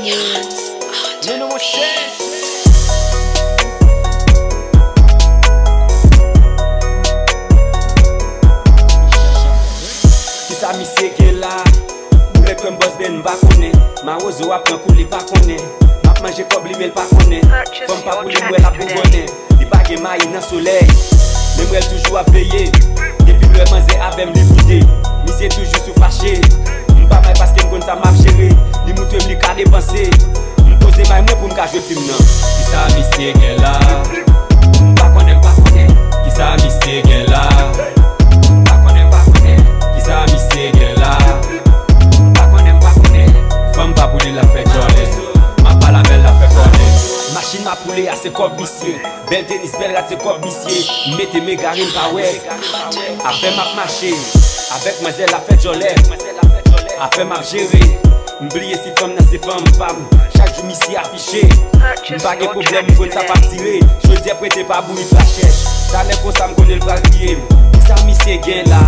Non, non, mon cher. Ki sa mi se gen la? Boule kwen boss ben ba konen. Ma ozo apren kou li pa konen. Map manje kob li mel pa konen. Fom pa pou li mwen la pou konen. Li pa gen mayi nan soleil. Men mwen toujou a veye. Depi mwen manze avem li vide. Mi se toujou sou fache. Mpa may paske m kon sa map jere. Li moutwe m li ka depanse. M pose may mwen pou m ka jwe film nan. Ki sa mi se gen la? Mpa konen pa konen. Ki sa mi se gen la? Mpa konen pa konen. Ki sa mi se gen la? Mpa konen pa konen. Femme pa pou li la fe jole. Ma pa la belle la fe konen. Machine ma poule a se kob misye. Bel tenis bel rat se kob misye. Mette me garin pa wek. Afe map mache. Avec mazel la fête jolè. Afe map jere. M'bliye si femme nan se femme pam. Chaque jour misi affiché. M'pa gen problème m'kon sa pa tire. Jodi prêté pa bou y flachèche. Ta lè kon sa m'konne l'pral kriye. Ki sa mi se gen la?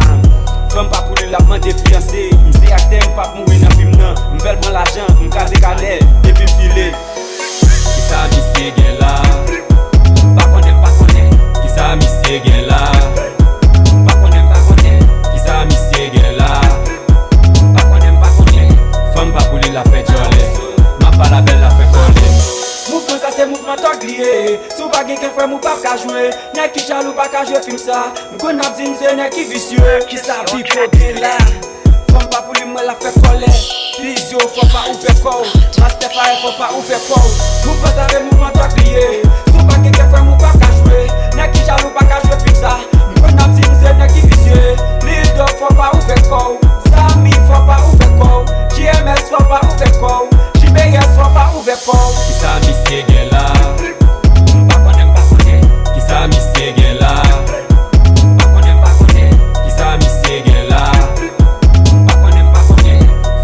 Femme pa pou li la mande fiancé. M'se akte m'pa mouri nan film nan. M'vel bran l'argent, m'kaze kalè. Depi m'file. Ki sa mi se gen la? Pa konen. Ki sa mi se gen la? Pa konen. Ki sa mi se gen la? Pa konen. Femme pa pou li la fe jole. Ma pa la belle la fe konen. Mouvement sa se mouvement tok liye. Sou pa gen ken fwe mou pa ka jwe. Nek ki jalou pa ka jwe film sa. M'kon ap zin ze nek ki visye. Ki sa bi ko gen la? Femme pa pou li mwen la fe kole. Fizyo fò pa ouve kou. Master fire fò pa ouve kou. Mouvement sa se mouvement tok liye. Sou pa gen ken fwe mou pa ka jwe. Nek ki jalou pa ka jwe film sa. M'kon ap zin ze nek ki visye. Lil dog fò pa ouve kou. Sami fò pa ouve kou. GMS fò pa ouve kou. JBS fò pa ouve kou. Ki sa mi se gen la? Pa konen. Ki sa mi se gen la? Pa konen. Ki sa mi se gen la? Pa konen.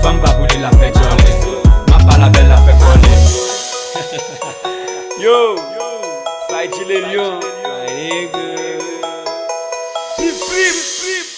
Femme pa pou li la fe jole. Ma pa la belle la fe konen. Yo, Fay Jile Lyon. Flip.